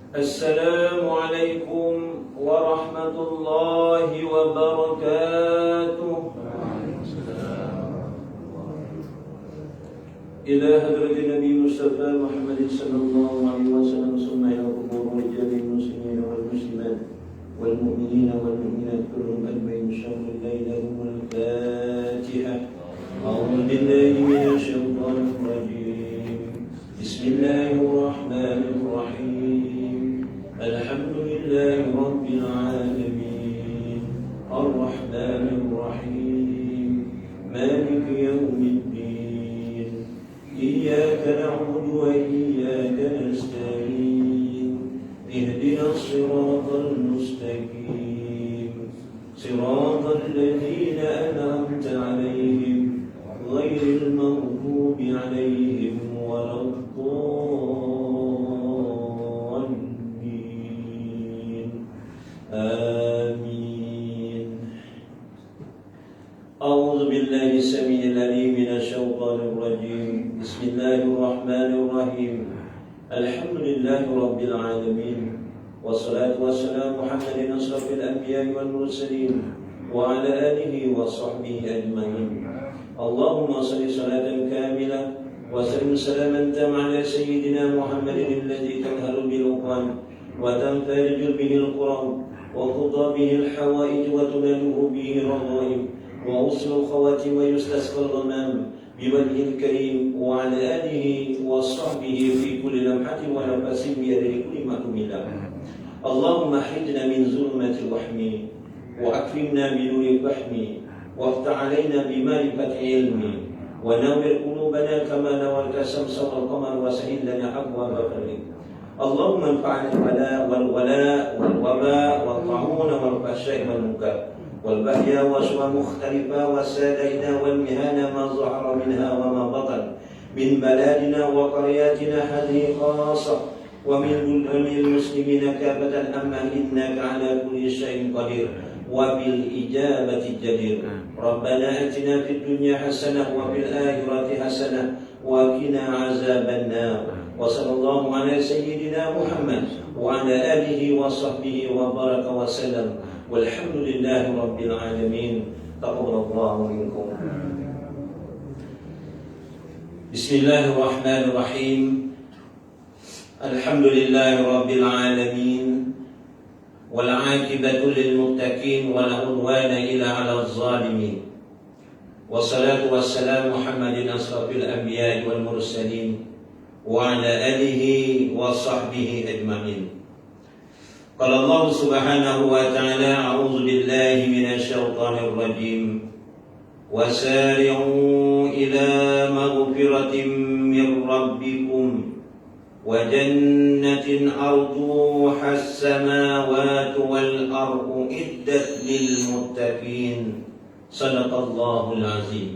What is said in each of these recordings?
Assalamualaikum warahmatullahi wabarakatuh. Ila hadratin Nabi Mustafa Muhammad sallallahu alaihi wasallam, summa ila qubur rijalil muslimin wal muslimat wal mu'minina wal mu'minat kulluhum ajma'in, syarrul lailahum wal Fatihah. A'udzu billahi minasy syaithanir rajim. Bismillahirrahmanirrahim. Alhamdulillahi rabbil alamin. Ar-Rahmanir Rahim. Maliki yaumiddin. Iyyaka na'budu wa iyyaka nasta'in. Ihdinas siratal mustaqim. Siratal ladzina an'amta 'alaihim ghairil maghdubi 'alaihim waladdallin. Amin. A'udzu billahi samii'il 'aliim minasy syaithaanir rajiim. Bismillahirrahmanirrahim. Alhamdulillahi rabbil alamin. Wassalatu wassalamu Muhammadin ashrafil anbiya'i wal mursalin wa ala alihi wa sahbihi ajma'in. Allahumma salli salatan kamilah wa sallim salaman tamman ala sayyidina Muhammadin alladhi tanhalu bil uqan wa tanfariju bihi al-quram wa tuqda bihi al-hawaij wa tunaluhu bihi radha'im wa uslu khawatim wa yustasqa al-ghamam biwajhil karim wa ala alihi wa sahbihi fi kulli lamhatin wa nafasin bi yadi kulli ma'lumin. Allahumma hidna min zulmatil wahmi wa akrimna bi nuril fahmi وافتح علينا بمعرفة علمي ونور قلوبنا كما نورت الشمس والقمر وسهل لنا أبواب فضلك. اللهم انفعنا البلاء والولاء والوباء والطاعون والفحشاء والمنكر والبحياء والأشواء المختلفة والسادة والمهانة ما ظهر منها وما بطن من بلادنا وقرياتنا هذه خاصة ومن المسلمين كافة، أما إنك على كل شيء قدير وبالإجابة الجدير. ربنا آتنا في الدنيا حسنة وفي الآخرة حسنة وقنا عذاب النار. وصلى الله على سيدنا محمد وعلى آله وصحبه وبارك وسلم، والحمد لله رب العالمين. تقبل الله منكم. بسم الله الرحمن الرحيم. الحمد لله رب العالمين، والعاقبة للمتقين ولا عدوان إلا على الظالمين. والصلاة والسلام محمد أشرف الأنبياء والمرسلين وعلى آله وصحبه أجمعين. قال الله سبحانه وتعالى: أعوذ بالله من الشيطان الرجيم. وسارعوا إلى مغفرة من ربكم وجنة أرضها السماوات والأرض أعدت للمتقين. صدق الله العظيم.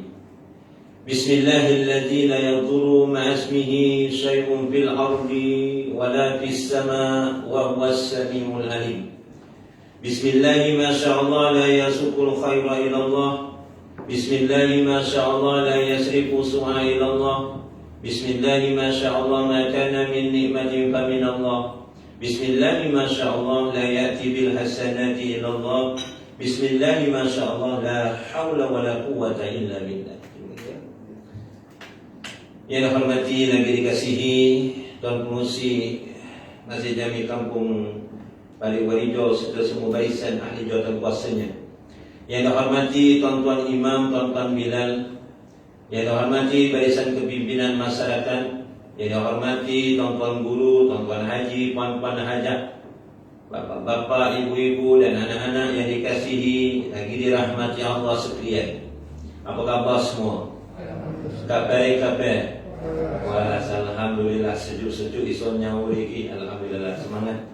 بسم الله الذي لا يضر مع اسمه شيء في الأرض ولا في السماء وهو السميع العليم. بسم الله ما شاء الله لا يسوق الخير إلى الله. بسم الله ما شاء الله لا يسرق السوء إلى الله. بسم الله ما شاء الله ما كان من نعمة فمن الله. بسم الله ما شاء الله لا يأتي بالحسنات إلا الله. بسم الله ما شاء الله لا حول ولا قوة إلا بالله. Yang dihormati lagi dikasihi Tuan Pengurusi Masjid Jami Kampung Balik Warijo serta semua barisan ahli jawatan kuasanya. Yang dihormati tuan-tuan imam, tuan-tuan bilal. Yang dihormati barisan kepimpinan masyarakat, yang dihormati tuan-tuan guru, tuan-tuan haji, puan-puan hajat, bapak-bapak, ibu-ibu dan anak-anak yang dikasihi lagi dirahmati Allah sekalian. Apa khabar semua? Kabar. Alhamdulillah, sejuk-sejuk isonya uriki. Alhamdulillah, semangat.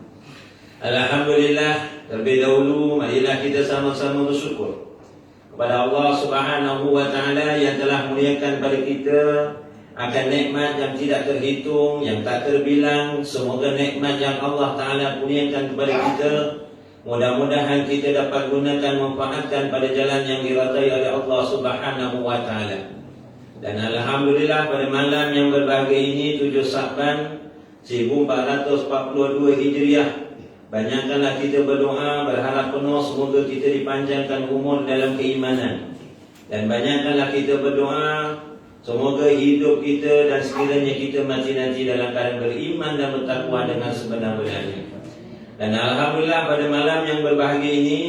Alhamdulillah. Terlebih dahulu marilah kita sama-sama bersyukur kepada Allah Subhanahu wa taala yang telah muliakan pada kita akan nikmat yang tidak terhitung, yang tak terbilang. Semoga nikmat yang Allah taala kurniakan kepada kita mudah-mudahan kita dapat gunakan manfaatkan pada jalan yang diridai oleh Allah Subhanahu wa taala. Dan alhamdulillah pada malam yang berbahagia ini 7 Sya'ban 1442 Hijriah. Banyakkanlah kita berdoa, berharap penuh semoga kita dipanjangkan umur dalam keimanan. Dan banyakkanlah kita berdoa semoga hidup kita dan sekiranya kita mati nanti dalam keadaan beriman dan bertakwa dengan sebenar-benarnya. Dan alhamdulillah pada malam yang berbahagia ini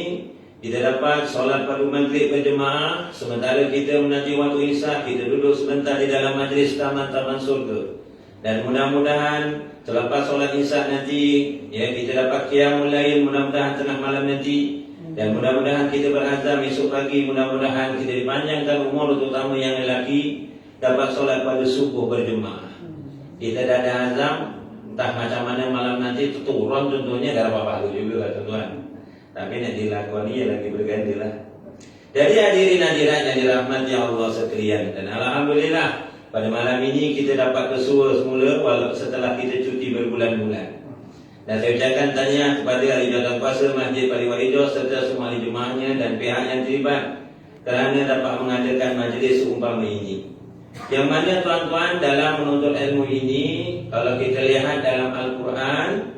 kita dapat solat fardu maghrib berjemaah. Sementara kita menanti waktu isyak, kita duduk sebentar di dalam majlis taman-taman surga. Dan mudah-mudahan selepas solat isyak nanti kita dapat qiyamul lail, mudah-mudahan tengah malam nanti. Dan mudah-mudahan kita berazam esok pagi, mudah-mudahan kita dipanjangkan umur, terutama yang lelaki, dapat solat pada subuh berjemaah. Kita dah ada azam, entah macam mana malam nanti turun contohnya darah bapak juga lah tuan-tuan. Tapi nak dilakoni ya lagi bergantilah. Jadi hadirin hadirat yang dirahmati Allah sekalian. Dan alhamdulillah pada malam ini kita dapat bersua semula walau setelah kita cuti berbulan-bulan. Dan saya ucapkan tahniah kepada ahli jawatankuasa kuasa Masjid Pari Wahidah serta semua ahli jemaahnya dan pihak yang terlibat kerana dapat mengadakan majlis seumpama ini. Yang mana tuan-tuan dalam menuntut ilmu ini, kalau kita lihat dalam Al-Quran,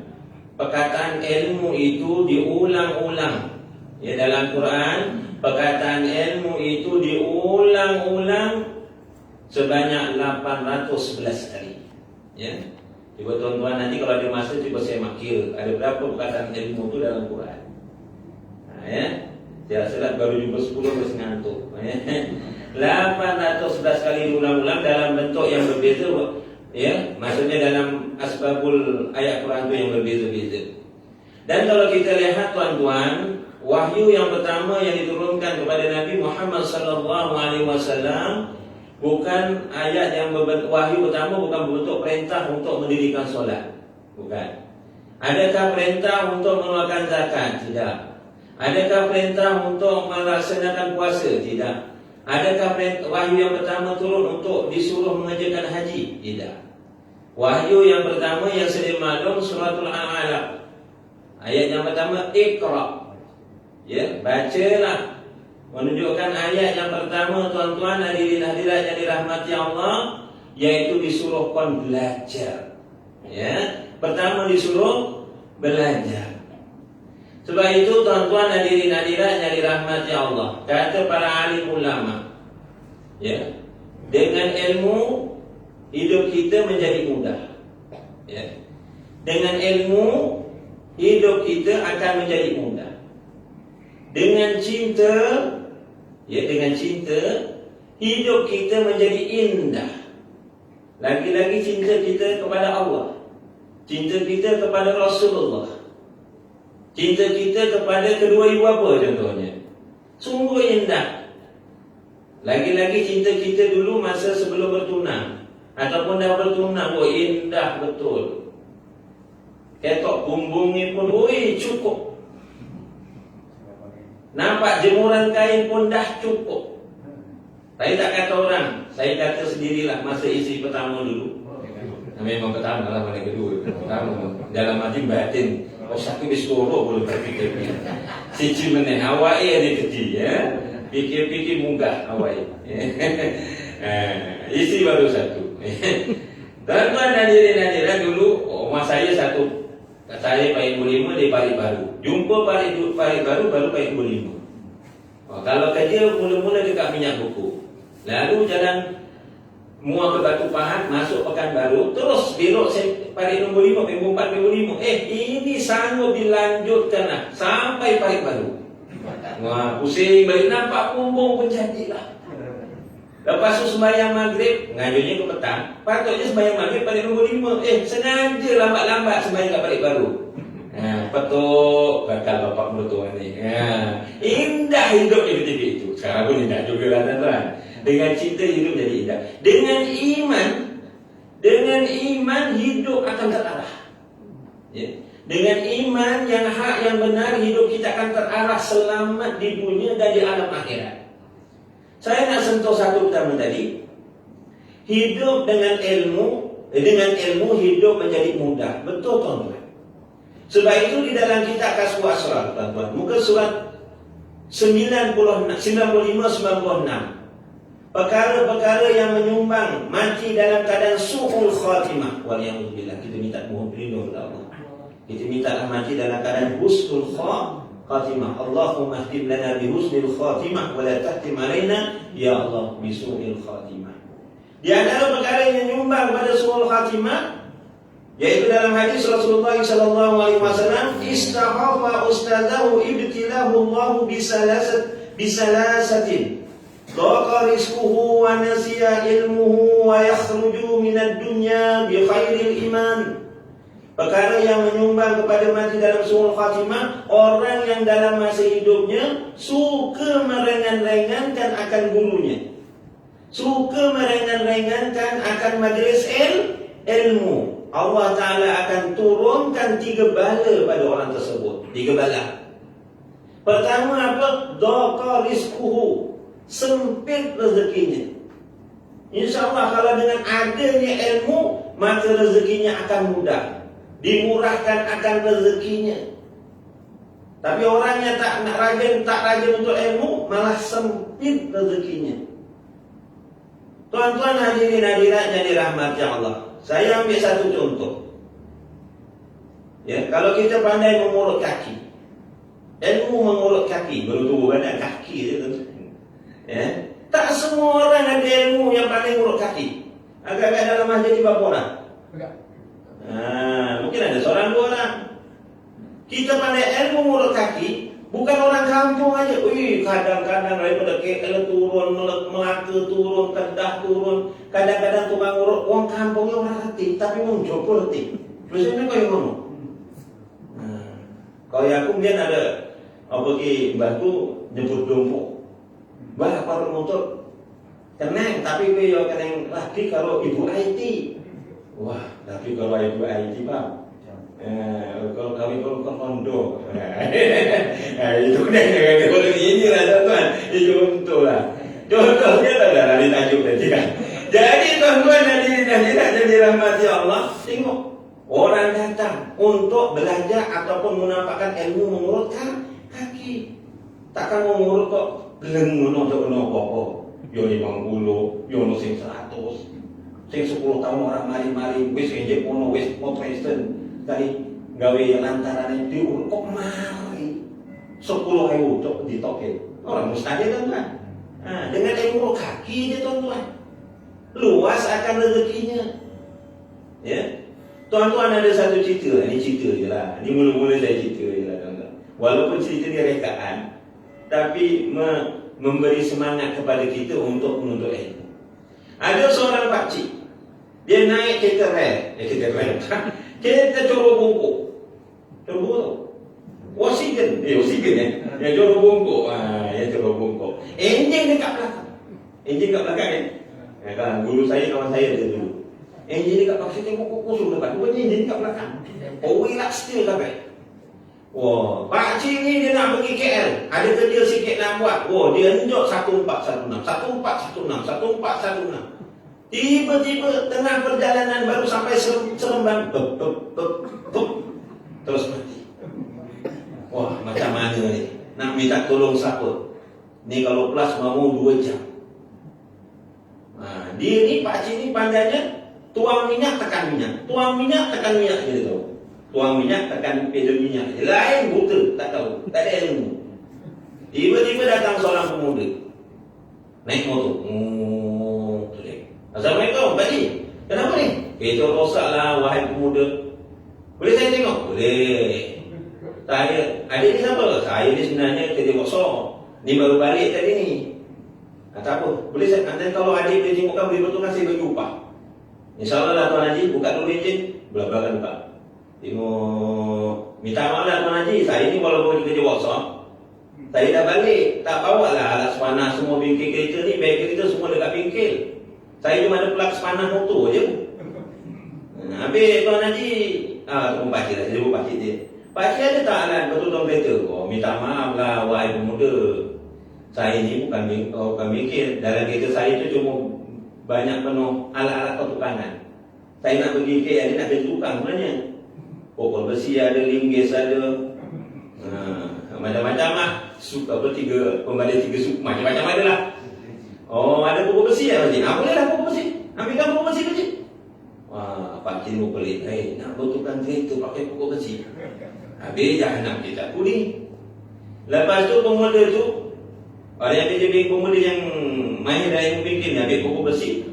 perkataan ilmu itu diulang-ulang. Ya, dalam Quran perkataan ilmu itu diulang-ulang sebanyak 811 kali. Ya. Cuba tuan-tuan nanti kalau ada masa cuba saya makil ada berapa perkataan ilmu itu dalam Quran. Ya. Saya rasa baru jumpa 10 masih ngantuk. 811 kali diulang-ulang dalam bentuk yang berbeza. Ya, maksudnya dalam asbabul ayat Quran itu yang berbeza-beza. Dan kalau kita lihat tuan-tuan, wahyu yang pertama yang diturunkan kepada Nabi Muhammad SAW bukan ayat yang wahyu pertama bukan berbentuk perintah untuk mendirikan solat. Bukan. Adakah perintah untuk mengeluarkan zakat? Tidak. Adakah perintah untuk melaksanakan puasa? Tidak. Adakah wahyu yang pertama turun untuk disuruh mengerjakan haji? Tidak. Wahyu yang pertama yang sedia maklum suratul Al-Alaq. Ayat yang pertama Iqra. Ya, bacalah. Menunjukkan ayat yang pertama tuan-tuan hadirin hadirat yang dirahmati Allah, yaitu disuruh kon belajar. Ya, pertama disuruh belajar. Sebab itu tuan-tuan hadirin hadirat yang dirahmati Allah, kata para alim ulama, ya, dengan ilmu hidup kita menjadi mudah. Ya. Dengan ilmu hidup kita akan menjadi mudah. Dengan cinta, ya, dengan cinta hidup kita menjadi indah. Lagi-lagi cinta kita kepada Allah, cinta kita kepada Rasulullah, cinta kita kepada kedua ibu bapa contohnya, sungguh indah. Lagi-lagi cinta kita dulu masa sebelum bertunang ataupun dah bertunang, oh indah betul. Ketok bumbungnya pun, oi cukup. Nampak jemuran kain pun dah cukup. Saya tak kata orang, saya kata sendirilah masa isteri pertama dulu. Memang pertama lah, mana kedua. Pertama dalam hati batin, oh satu biskoro boleh berfikir. Cici meneh awak ada kecil ya. Fikir-fikir munggah awak. Isteri baru satu. Tuan-tuan dan hadirin dulu rumah saya satu. Saya Pak Ibu 5 di Parit Baru. Jumpa Parit Baru baru Pak Ibu 5. Kalau kerja mula-mula dekat Minyak Buku. Lalu jalan Muar ke Batu Pahat, masuk Pekanbaru, terus belok Parit nombor 5, Pak Ibu 4, Pak Ibu 5. Ini sanggup dilanjutkan lah sampai Parit Baru. Wah, pusing balik nampak bumbung pun jadilah. Lepas tu sembahyang maghrib, ngajunya ke petang. Patutnya sembahyang maghrib Parit nombor 5. Sengaja lambat-lambat sembahyang kat Parit Baru. Petuk bakal bapak mertua ni. Indah hidup di ketika itu. Sekarang pun indah juga lah tuan-tuan. Dengan cinta hidup jadi indah. Dengan iman hidup akan terarah. Ya. Dengan iman yang hak yang benar, hidup kita akan terarah selamat di dunia dan di alam akhirat. Saya nak sentuh satu pertama tadi. Hidup dengan ilmu hidup menjadi mudah. Betul tuan-tuan. Sebab itu di dalam kitab Kasbu Asrar tuan-tuan, muka surat 95-96. perkara-perkara yang menyumbang mati dalam keadaan su'ul khatimah. Waliyahudzubillah. Kita minta mohon perlindungan kepada Allah. Kita minta mati dalam keadaan husnul khatimah. Allahumma ihtim lana bi husnil khatimah wa la tahtim alaina ya Allah bi su'il khatimah. Di antara perkara yang menyumbang pada su'ul khatimah, yaitu dalam hadis Rasulullah sallallahu alaihi wasallam, istahafa ustadahu ibtilahu Allah bisalasatin dhaqa rizquhu wa nasiya ilmuhu wa yakhruju minad dunya bi khairil iman. Perkara yang menyumbang kepada mati dalam su'ul khatimah, orang yang dalam masa hidupnya suka meringan-ringankan akan gurunya, suka meringan-ringankan akan majlis ilmu, Allah Ta'ala akan turunkan 3 bala pada orang tersebut. 3 bala. Pertama apa? Dhaqa rizquhu, sempit rezekinya. InsyaAllah kalau dengan adanya ilmu, maka rezekinya akan mudah, dimurahkan akan rezekinya. Tapi orang yang tak rajin untuk ilmu, malah sempit rezekinya. Tuan-tuan hadirin hadirat yang dirahmati Allah, saya ambil satu contoh. Ya, kalau kita pandai mengurut kaki, ilmu mengurut kaki, baru tubuh badan kaki je tu. Ya, tak semua orang ada ilmu yang pandai mengurut kaki. Agak-agak dalam masjid berapa orang? Mungkin ada seorang 2 orang. Kita pandai ilmu mengurut kaki, bukan orang kampung aja. Kadang-kadang daripada KL turun, Melaka turun, Kedah turun. Kadang-kadang tukang urut orang kampungnya orang reti, tapi orang Joko reti. Biasanya kau yang mana? Kalau yang aku kemudian ada pergi batu nyebut dompok. Bah apa motor? Kenang, tapi kau yang kenang lagi kalau ibu IT. Wah, tapi kalau ibu IT bang. Kalau kami kalau kondo, itu kalau ini lah tuan, itu untuk lah. Contohnya adalah dari tajuk tadi kan. Jadi tuan-tuan dan tidak dirahmati Allah, tengok orang datang untuk belajar ataupun menampakkan ilmu mengurut kaki. Takkan mengurut kok geleng untuk apa-apa. Yo 50, yo sing 100, sing 10 tahun orang mari-mari wis enjek ono wis Protestan. Tadi gawe lantaran itu kok mari 10.000 cok ditoke. Orang mustahil kan? Dengan ilmu kaki dia tuan-tuan, luas akan rezekinya. Ya, tuan-tuan ada satu cerita. Ini cerita je lah. Ini mula-mula saya cerita je lah tuan-tuan. Walaupun cerita dia rekaan, tapi memberi semangat kepada kita untuk menuntut ilmu. Ada seorang pakcik, dia naik kereta rel. Kereta corok bongkok. Corok bongkok. Oksigen yang corok bongkok. Yang corok bongkok. Enjin dekat belakang. Enjin dekat belakang kan? Kan guru saya, kawan saya dia dulu. Enjin dekat belakang, saya tengok kosong dekat. Rupanya enjin dekat belakang. Wilat still sampai. Wah, pakcik ni dia nak pergi KL. Ada kerja sikit nak buat. Wah, dia enjok 1416. Tiba-tiba tengah perjalanan baru sampai Seremban, terus mati. Wah, macam mana ni? Nak minta tolong siapa? Ni kalau plus mau 2 jam. Dia ni pakcik ni pandainya tuang minyak tekan minyak. Tuang minyak tekan minyak je dia tahu. Tuang minyak tekan pedal minyak. Lain buta, tak tahu, tak ada ilmu. Tiba-tiba datang seorang pemuda naik motor. Assalamualaikum, Pak Haji. Kenapa ni? Kereta rosak lah, wahai pemuda. Boleh saya tengok? Boleh. Saya, adik ni siapa? Saya ni sebenarnya kerja workshop. Ni baru balik tadi ni. Tak apa. Boleh saya, nanti kalau adik boleh tengokkan, boleh betulkan saya bagi upah. InsyaAllah lah Tuan Haji, buka dulu enjin. Belakang buka. Tengok. Minta maaf lah Tuan Haji, saya ni walaupun kerja workshop, saya dah balik. Tak bawa lah alat sepanah semua bengkel kereta ni. Bengkel kita semua dekat bengkel. Saya cuma ada plug sepanah motor je. Habis Tuan Haji, pakcik lah, saya jumpa pakcik dia. Pakcik ada tak alat betul-betul kereta? Oh, minta maaf lah wahai pemuda. Saya ni bukan bengkel. Dalam kereta saya tu cuma banyak penuh alat-alat pertukangan. Saya nak pergi KL, nak kerja tukang sebenarnya. Pokok besi ada, linggis ada. Macam-macam lah. Pembalik 3 suku, macam-macam ada lah. Oh, ada pokok besi ya pakcik? Bolehlah pokok besi. Ambilkan pokok besi pakcik. Wah, pakcik mau pelik. Nak betulkan kereta pakai pokok besi. Habis jahanam kita kuning. Lepas tu pemuda tu, ada yang kerja pemuda yang mahir yang bikin ambil pokok besi.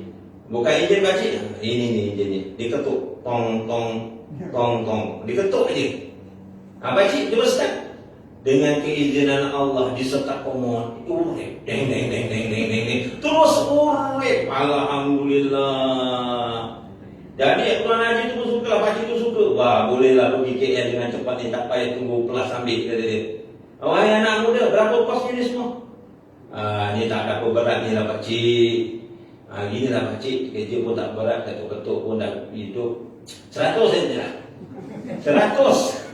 Buka enjin pakcik. Ini ni enjinnya. Diketuk. Tong tong tong tong. Diketuk aja. Pakcik cuba start. Dengan keizinan Allah disekat komod, urip, deng deng deng deng deng deng, terus urip, alhamdulillah. Jadi Tuan Haji tu suka, pakcik tu suka. Wah, bolehlah pergi KL dengan cepat ni, tak payah tunggu kelas ambil kata dia. Wahai anak muda, berapa kosnya ni semua? Ni tak ada apa berat ni lah pakcik. Gini lah pakcik, kerja pun tak berat, ketuk-ketuk pun dah hidup. 100 saja lah. 100.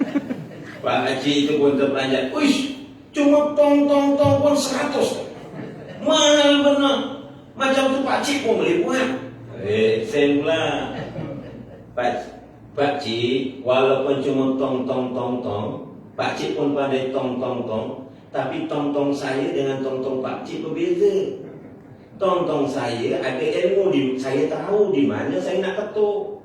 Pak Haji itu pun terperanjat. Uish, cuma tong-tong-tong pun 100. Mahal benar. Macam tu pakcik pun boleh buat. Sen pula. Pakcik, walaupun cuma tong-tong-tong-tong, pakcik pun pandai tong-tong-tong. Tapi tong-tong saya dengan tong-tong pakcik berbeza. Tong-tong saya ada ilmu, saya tahu di mana saya nak ketuk.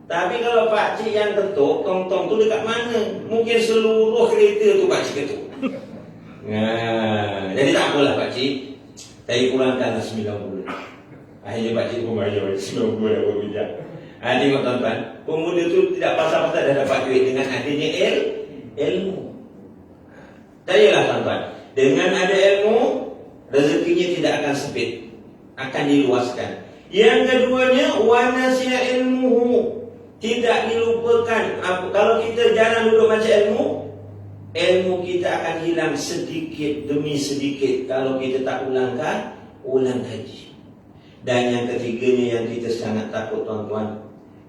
Tapi kalau pakcik yang ketuk, tong-tong tu dekat mana? Mungkin seluruh kereta tu pakcik ketuk. Jadi tak apalah pakcik. Saya kurangkanlah 90. Akhirnya pakcik pun bayar 90 dah berbijak. Tengok tuan-tuan, pemuda tu tidak pasal-pasal dah dapat duit dengan adanya ilmu. Percayalah tuan-tuan, dengan ada ilmu, rezekinya tidak akan sempit, akan diluaskan. Yang keduanya, wanasiya ilmuhu. Tidak dilupakan. Kalau kita jarang duduk baca ilmu, ilmu kita akan hilang sedikit demi sedikit kalau kita tak ulang kaji. Dan yang ketiganya yang kita sangat takut tuan-tuan,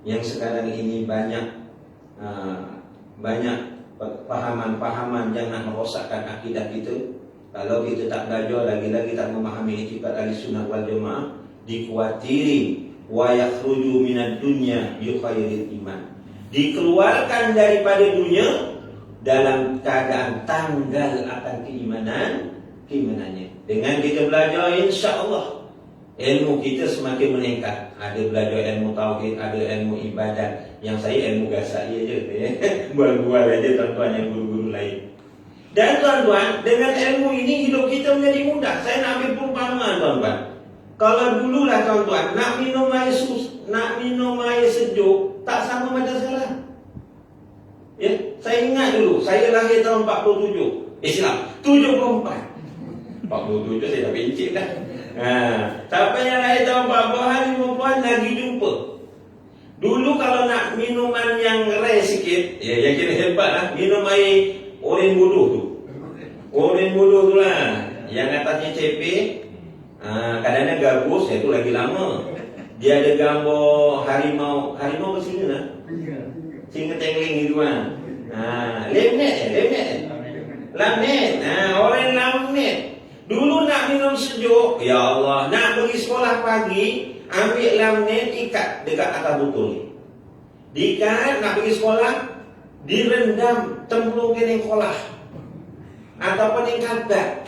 yang sekarang ini banyak pahaman-pahaman yang nak merosakkan akidah kita. Kalau kita tak belajar, lagi-lagi tak memahami itikat Ahlussunnah wal Jamaah, dikhawatiri wa yakhruju minad dunya bi khairil iman. Dikeluarkan daripada dunia dalam keadaan tanggal akan keimanannya. Dengan kita belajar, insya-Allah ilmu kita semakin meningkat. Ada belajar ilmu tauhid, ada ilmu ibadat. Yang saya ilmu gasai aja, bual-bual aja tuan-tuan yang guru-guru lain. Dan tuan-tuan, dengan ilmu ini hidup kita menjadi mudah. Saya nak ambil perumpamaan tuan-tuan. Kalau dululah tuan-tuan, nak minum air sejuk, tak sama macam sekarang. Ya, saya ingat dulu, saya lahir tahun 47. Islam 74. 47 saya dah pencet dah. Siapa yang lahir tahun 40-an, 50-an lagi jumpa. Dulu kalau nak minuman yang rare sikit, yang kira hebat lah, minum air oren bodoh tu. Oren bodoh tu lah, yang atasnya cepe. Kadang-kadang gabus, itu lagi lama. Dia ada gambar harimau bersini lah. Singa tengling gitu kan. Lamnet. Orang lamnet. Dulu nak minum sejuk, ya Allah, nak pergi sekolah pagi, ambil lamnet, ikat dekat atas botol. Diikat, nak pergi sekolah, direndam templung kening kolah. Ataupun yang kabat.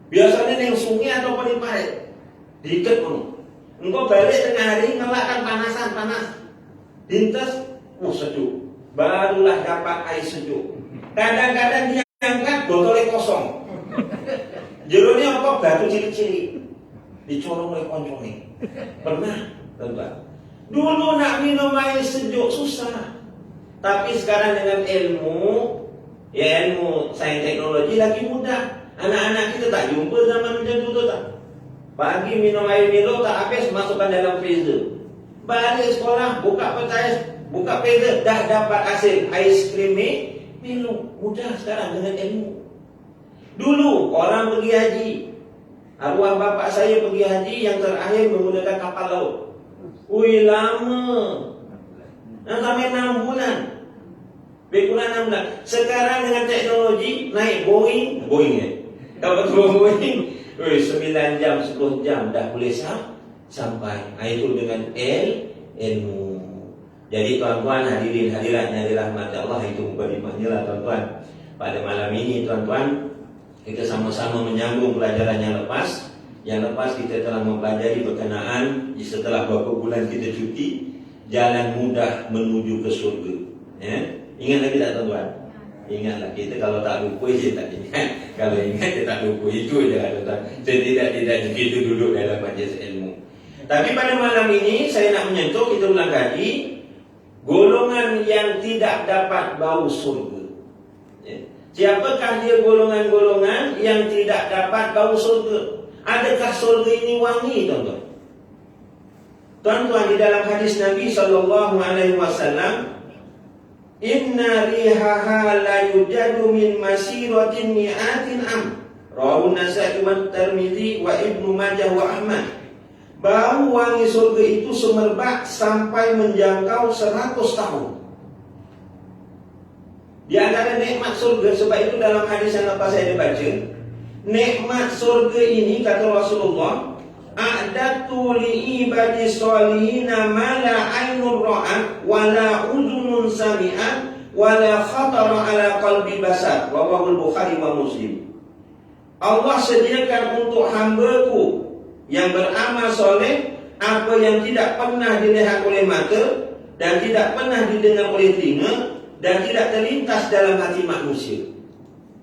Biasanya yang sungai ataupun yang parit. Diikat pun. Engkau balik tengah hari, ngelakkan panas. Dintes, sejuk. Barulah dapat air sejuk. Kadang-kadang dia angkat, botolnya kosong. Jerunya apa? Batu cilik-cilik. Dicorong oleh koncongnya. Pernah, tuan-tuan. Dulu nak minum air sejuk susah. Tapi sekarang dengan ilmu sains teknologi lagi mudah. Anak-anak kita tak jumpa zaman macam tu tak. Pagi minum air Milo tak habis, masukkan dalam freezer. Balik sekolah, buka petai, buka freezer, dah dapat hasil ais krim Milo. Mudah sekarang dengan ilmu. Dulu orang pergi haji, arwah bapak saya pergi haji yang terakhir menggunakan kapal laut. Lama. Sampai 6 bulan. Berbulan 6 bulan. Sekarang dengan teknologi naik Boeing Kalau betul Boeing 9 jam, 10 jam dah boleh sampai. Itu dengan ilmu. Jadi tuan-tuan, hadirin hadirat yang dirahmati Allah, itu mukadimahnya lah tuan-tuan. Pada malam ini tuan-tuan, kita sama-sama menyambung pelajaran yang lepas. Yang lepas kita telah mempelajari berkenaan setelah beberapa bulan kita cuti, jalan mudah menuju ke surga. Ya? Ingat lagi tak tuan-tuan? Ingatlah, kita kalau tak lupa je tak ingat. Kalau ingat kita tak lupa, itu je lah tuan-tuan. Setidak-tidaknya kita duduk dalam majlis ilmu. Tapi pada malam ini saya nak menyentuh, kita ulang kaji, golongan yang tidak dapat bau surga. Ya? Siapakah dia golongan-golongan yang tidak dapat bau surga? Adakah surga ini wangi, tuan-tuan? Tuan-tuan, di dalam hadis Nabi SAW, inna rihaha la yujadu min masiratin mi'atin am. Rawahu Nasa'i wa Tirmidzi wa Ibnu Majah wa Ahmad. Bau wangi surga itu semerbak sampai menjangkau 100 tahun. Di antara nikmat surga, sebab itu dalam hadis yang lepas saya baca, nikmat surga ini kata Rasulullah, a'datu li ibadi sholihina ma la ainur ra'at wa la udhunun sami'at wa la khatara ala qalbi basar. Rawahul Bukhari wa Muslim. Allah sediakan untuk hamba-Ku yang beramal soleh apa yang tidak pernah dilihat oleh mata dan tidak pernah didengar oleh telinga dan tidak terlintas dalam hati manusia.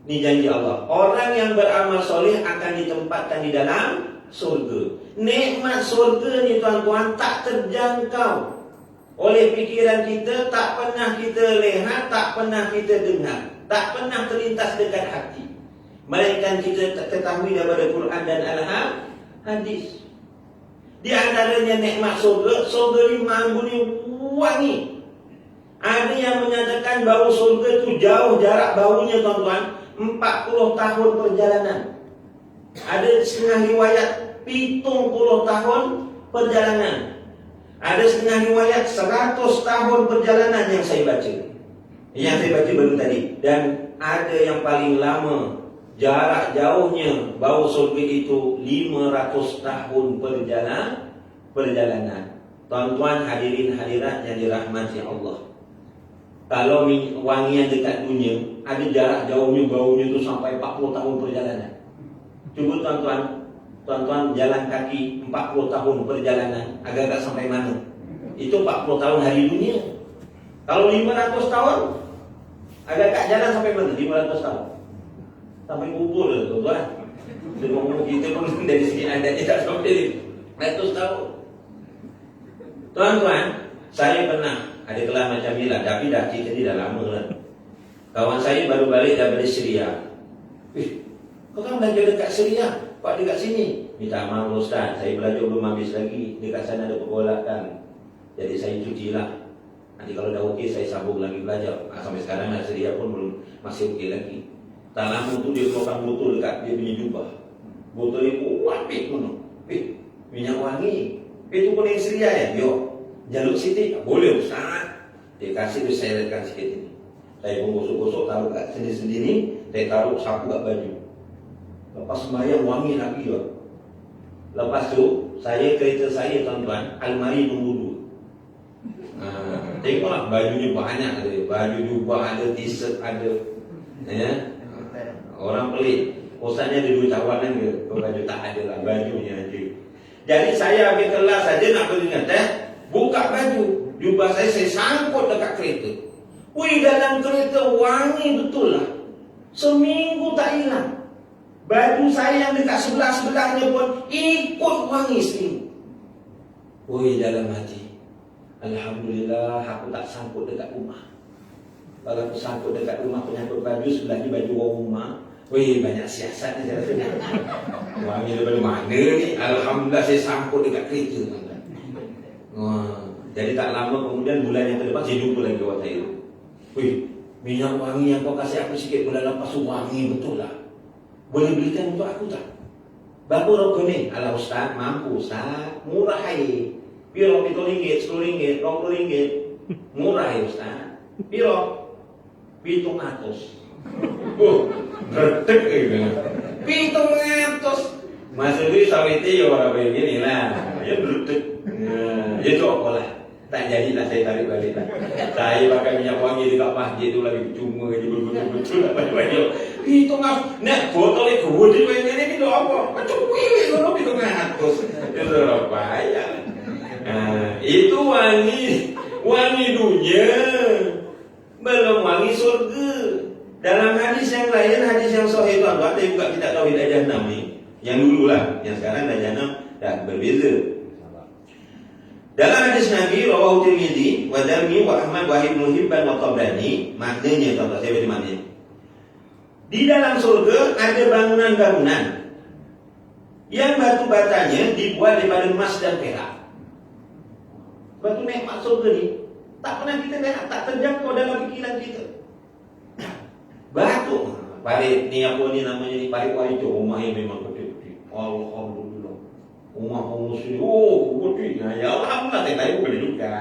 Ini janji Allah. Orang yang beramal soleh akan ditempatkan di dalam surga. Nikmat surga ni tuan-tuan tak terjangkau oleh pikiran kita, tak pernah kita lihat, tak pernah kita dengar, tak pernah terlintas dekat hati. Melainkan kita ketahui daripada Quran dan Al-Hadis. Di antaranya nikmat surga, surga ni mambuni wangi. Ada yang menyatakan bau surga itu jauh jarak baunya tuan-tuan, 40 tahun perjalanan. Ada setengah riwayat 70 tahun perjalanan. Ada setengah riwayat 100 tahun perjalanan yang saya baca. Yang saya baca baru tadi. Dan ada yang paling lama, jarak jauhnya bau surga itu 500 tahun perjalanan. Tuan-tuan hadirin hadirat yang dirahmati Allah. Kalau wangian dekat dunia, ada jarak jauhnya baunya itu sampai 40 tahun perjalanan. Cuba tuan-tuan jalan kaki 40 tahun perjalanan, agak-agak sampai mana? Itu 40 tahun hari dunia. Kalau 500 tahun, agak-agak jalan sampai mana? 500 tahun sampai kubur, tuan-tuan. Umur kita pun dari segi adatnya tak sampai 100 tahun. Tuan-tuan, saya pernah ada kelas macam ni lah, tapi dah cerita ni dah lama lah. Kawan saya baru balik daripada Syria. Kau kan belajar dekat Syria, Pak dekat sini. Minta maaf Ustaz, saya belajar belum habis lagi. Dekat sana ada pergolakan, jadi saya cuci lah. Nanti kalau dah okey saya sambung lagi belajar. Sampai sekarang dah Syria pun belum, masih okey lagi. Tak lama tu dia keluarkan botol dekat dia punya jubah. Botol ni wapit pun. Minyak wangi. Itu pun yang Syria ya. Yo, jaluk sikit. Boleh Ustaz. Dia kasih, dia seretkan sikit ini. Saya pun gosok-gosok, taruh kat sendi-sendi ni. Saya taruh sapu kat baju. Lepas sembahyang wangi lagi juga. Lepas tu saya kereta saya tuan-tuan, almari nombor 2. Tengoklah bajunya banyak ada. Baju jubah ada, t-shirt ada. Ya. Orang pelik. Ustaznya ada 2 cawangan ke? Baju tak ada lah, bajunya aja. Jadi saya ambil kelas saja nak pergi ngetes, buka baju jubah saya sangkut dekat kereta. Wih, dalam kereta wangi betul lah. Seminggu tak hilang. Baju saya yang dekat sebelah-sebelahnya pun ikut wangi seminggu. Wih, dalam hati, alhamdulillah aku tak sangkut dekat rumah. Kalau aku sangkut dekat rumah penyangkut baju, sebelah ni baju orang rumah. Wih, banyak siasatnya saya rasa. Wangi daripada mana ni? Alhamdulillah saya sangkut dekat kereta. Jadi tak lama kemudian, bulan yang ke-depan saya jumpa lagi kawan saya. Wih, minyak wangi yang kau kasih aku sikit bulan lepas tu wangi betul lah. Boleh belikan untuk aku tak? Berapa rokok ni? Alah Ustaz, mampu Ustaz. Murah air. Piro? RM7, RM10, RM20. Murah air Ustaz. Piro? 700. Berdek gitu. 700. Masa itu sawit orang begini lah. Ya berdek. Ya itu apa lah. Tak jadilah saya tarik balik lah. Saya pakai minyak wangi dekat masjid tu lagi cuma je betul-betul lah banyak. Itu nak botol itu wujud ini itu apa? Macam kuih kalau itu ngatus. Itu apa ya? Itu wangi dunia, belum wangi surga. Dalam hadis yang lain, hadis yang sahih itu apa? Saya buka kitab Tauhid Al-Jannah ni, yang dulu lah, yang sekarang Al-Jannah dah berbeza. Dalam hadis Nabi rawahu Tirmidzi wa Darimi wa Ahmad wa Ibnu Hibban wa Tabrani, maknanya contoh saya beri maknanya. Di dalam surga ada bangunan-bangunan yang batu batanya dibuat daripada emas dan perak. Batu nikmat surga ni tak pernah kita lihat, tak terjangkau dalam pikiran kita. Batu parit ni apa ni namanya ni, parit wajah rumah yang memang gede-gede. Alhamdulillah. Rumah muslim, gede. Ya alhamdulillah, saya tahu boleh juga.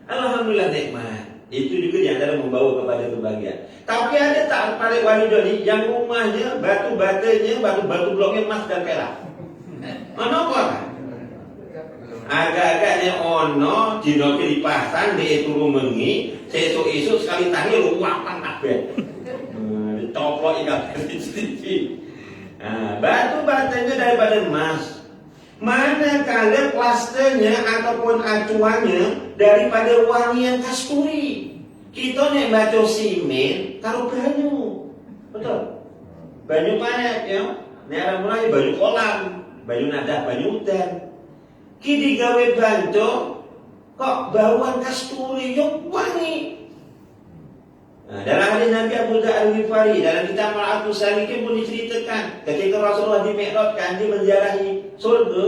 Alhamdulillah nikmat. Itu juga yang antara membawa kepada kebahagiaan. Tapi ada tak parit wajah ni yang rumahnya batu batanya, batu bloknya emas dan perak. Mana apa? Agak-agaknya ono dino dipasang di turun mengi, sesuk-esuk sekali tangi luapan kabeh. Dicoplok ikan sedikit. Batu batanya daripada emas. Manakala plasternya ataupun acuannya daripada wangi yang kasturi. Kita nek baca simen karo banyu. Betul? Banyu panet ya. Nek arep mulai banyu kolam, banyu nadah, banyu udan. Ki digawe banco kok bauan kasturi yo wangi. Dalam hadis Nabi Abu Dzar Al-Ghifari dalam kitab Ma'atus Salikin pun diceritakan ketika Rasulullah di-mi'rajkan, dia menziarahi surga,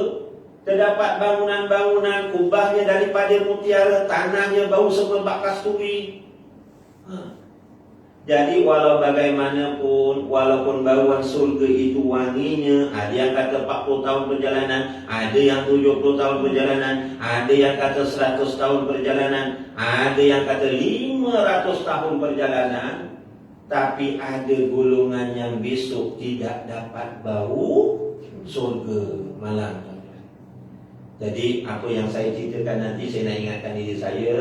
terdapat bangunan-bangunan kubahnya daripada mutiara, tanahnya bau semerbak kasturi. Jadi walau bagaimanapun, walaupun bauan surga itu wanginya, ada yang kata 40 tahun perjalanan, ada yang 70 tahun perjalanan, ada yang kata 100 tahun perjalanan, ada yang kata 500 tahun perjalanan, tapi ada golongan yang besok tidak dapat bau surga malam. Jadi apa yang saya ceritakan nanti, saya nak ingatkan diri saya,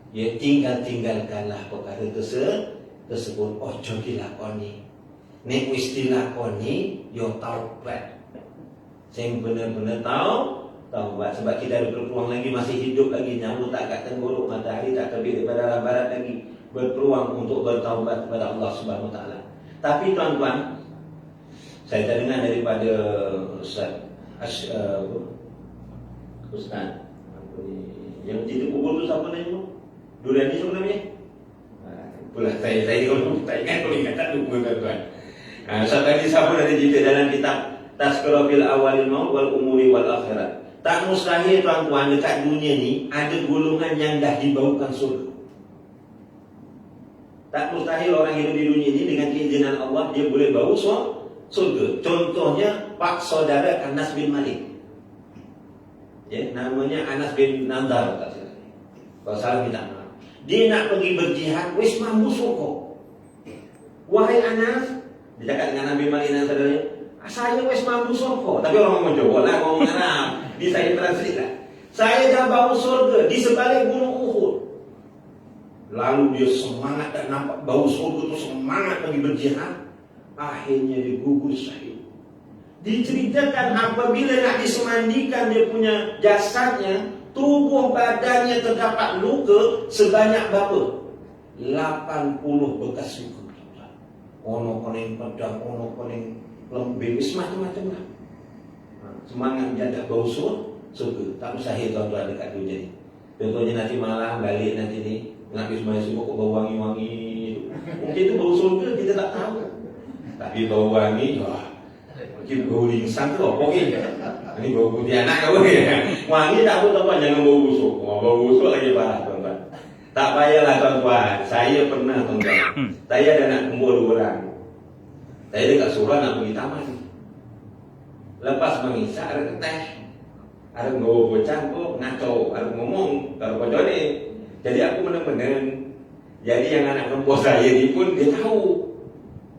ya tinggalkanlah perkara tersebut, ojo dilakoni. Nek wis dilakoni, yo taubat. Sing benar-benar taubat, sebab kita ada berpeluang lagi, masih hidup lagi, nyawa tak kat tenggorok, matahari tak terbit daripada arah barat lagi, berpeluang untuk bertaubat kepada Allah Subhanahu Wa Taala. Tapi tuan-tuan, saya terdengar daripada Ustaz yang cerita kubur tu siapa namanya? Durani siapa namanya? Pula saya kalau tak ingat, kalau ingat tak lupa tuan-tuan. Ustaz tadi siapa ada cerita dalam kitab Tazkirah bil Awalil Maut wal Umuri wal Akhirat. Tak mustahil tuan-tuan, dekat dunia ni ada golongan yang dah dibaukan surga. Tak mustahil orang hidup di dunia ini dengan keizinan Allah dia boleh bau surga. Contohnya Pak Saudara Anas bin Malik. Ya, namanya Anas bin Nadar tak salah. Kalau salah minta maaf. Dia nak pergi berjihad, wis mampu surga. Wahai Anas, dia cakap dengan Nabi Malik dan saudaranya, saya wis mampu surga. Tapi orang ngomong Jawa lah, ngomong Arab. Di saya translate lah. Saya dah bau surga di sebalik gunung Uhud. Lalu dia semangat dan nampak bau surga itu, semangat pergi berjihad. Akhirnya dia gugur syahid. Diceritakan apabila nak disemandikan dia punya jasadnya, tubuh badannya terdapat luka sebanyak berapa? 80 bekas luka. Ono koning pedang, ono koning lembing, macam-macam lah. Semangat menjaga bau surga. Tak mustahil tuan-tuan dekat dunia ni. Contohnya nanti malam balik nanti ni, nak pergi sembahyang subuh kok bau wangi-wangi. Mungkin itu bau surga, kita tak tahu. Tapi bau wangi, wah, mungkin bau lingsang tu apa ni? Ini bau putih anak kau ni. Wangi tak apa tuan-tuan, jangan bau busuk. Bau busuk lagi parah tuan-tuan. Tak payahlah tuan-tuan. Saya pernah tuan-tuan. Saya ada anak kumpul 2 orang. Saya dekat surau nak pergi taman. Lepas mengisah ada keteh. Ada ngomong bocah kok ngaco, ada ngomong kalau bocah ni. Jadi aku meneng-meneng. Jadi yang anak kumpul saya ni pun dia tahu.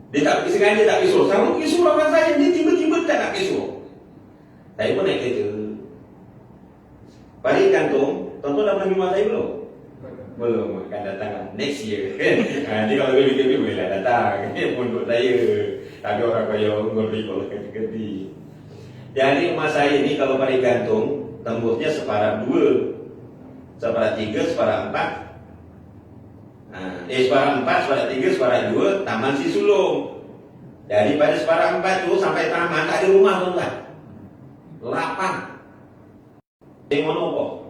Dia tak pergi sengaja tak pergi surau. Sama pergi surau kan saya, dia tiba-tiba tak nak pergi surau. Saya pun naik kereta. Balik kantung, Tuan-tuan dah pernah pergi saya belum? Belum, akan datang next year. Nanti kalau lebih bolehlah datang. Pondok saya. Tapi orang kaya ngeri kalau keti-keti. Jadi emas saya ini kalau pada gantung, tembusnya separuh 2, separuh 3, separuh 4. Separuh 4, separuh 3, separuh 2, taman si sulung. Daripada separuh 4 tu sampai taman tak ada rumah tuan-tuan. Lapang. Tengok apa?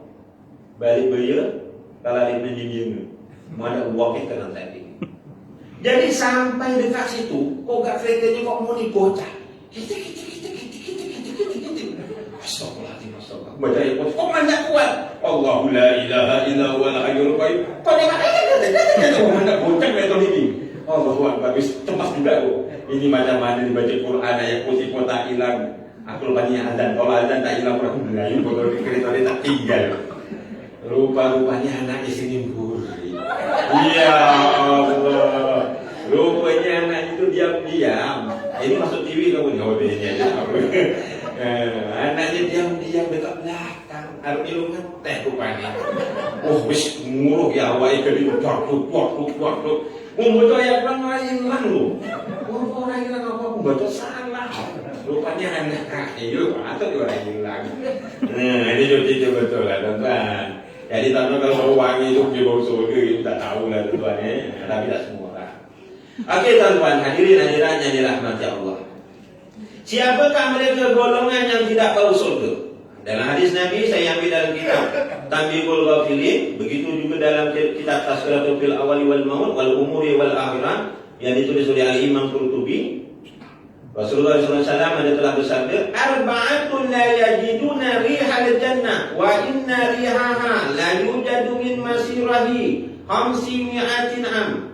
Balik beria, kalau ada penjinjing, mana uang kita kan tadi. Jadi sampai dekat situ, kok gak keretanya kok mau dibocah. Kita. Astagfirullahaladzim, astagfirullah. Baca ayat kok banyak kuat. Allahu la ilaha illa huwal hayyul qayyum. Kok dia kata mana bocah metode ini. Allahu akbar, wis cemas juga kok. Ini macam mana dibaca Quran ayat kursi tak hilang. Aku lupa ni azan. Kalau azan tak hilang orang Melayu, kalau di kereta dia tak tinggal. Rupa-rupanya anak di sini buri. Ya Allah. Rupanya anak itu diam-diam. Ini masuk TV kamu ni. Oh, dia anaknya diam-diam dekat belakang. Harus ilungan teh rupanya. Oh, wis nguruh ya awak ke di tuak. Membaca ayat Quran lain lah lu. Orang hilang apa aku baca salah. Rupanya anak itu atau orang hilang. Nah, ini jadi betul lah tuan-tuan. Jadi tuan-tuan kalau bau wangi itu dia bau surga itu tak tahu lah tuan-tuan tapi tak semua orang. Okey tuan-tuan, hadirin hadirat yang dirahmati Allah. Siapakah mereka golongan yang tidak bau surga? Dalam hadis Nabi saya ambil dalam kitab Tanbihul Ghafilin, begitu juga dalam kitab Tazkiratul fil Awali wal Maut wal Umuri wal Akhirah yang ditulis oleh Imam Qurtubi. Rasulullah SAW ada telah bersabda, arba'atun la yajiduna rihal jannah wa inna rihaha la yujadu min masirahi 500 am.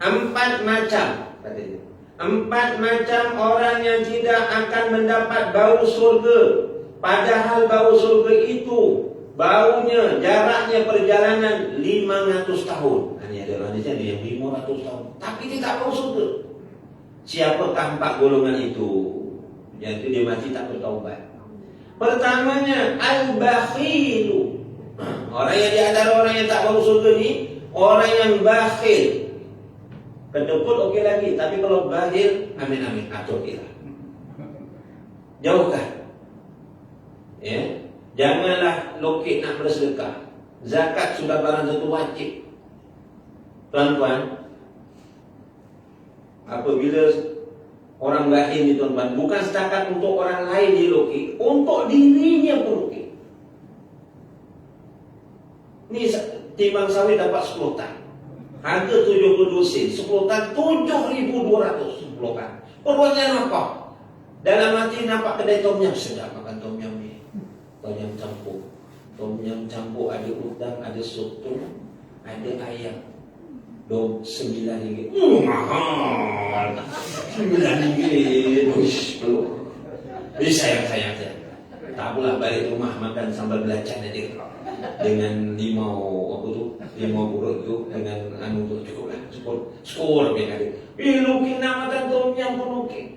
4 macam katanya. 4 macam orang yang tidak akan mendapat bau surga. Padahal bau surga itu baunya, jaraknya perjalanan 500 tahun. Ini ada orang yang 500 tahun, tapi tidak bau surga. Siapakah 4 golongan itu? Yang itu dia mati tak bertaubat. Pertamanya al-bakhilu. Orang yang di antara orang yang tak bau surga ni, orang yang bakhil. Kedekut okey lagi, tapi kalau bakhil, amin-amin, atau okey lah. Jauhkan. Ya, janganlah lokek nak bersedekah. Zakat sudah barang tentu wajib. Tuan-tuan, apabila orang bakhil ni tuan-tuan, bukan setakat untuk orang lain dilokek, untuk dirinya pun lokek. Ni timbang sawit dapat 10 tan. Harga 72 sen, 10 tan 7,200 10 tan. Perbuatan apa? Dalam hati nampak kedai tom yum, sedap makan tom yum ni. Tom yum campur. Tom yum campur ada udang, ada soto, ada ayam. RM9. Mahal. RM9. Uish, peluk. Ini sayang saya. Tak apalah, balik rumah makan sambal belacan aja. Dengan limau buruk tu dengan anu tu cukup lah. Skor dia ada. Lukin nak makan tom yum pun okey.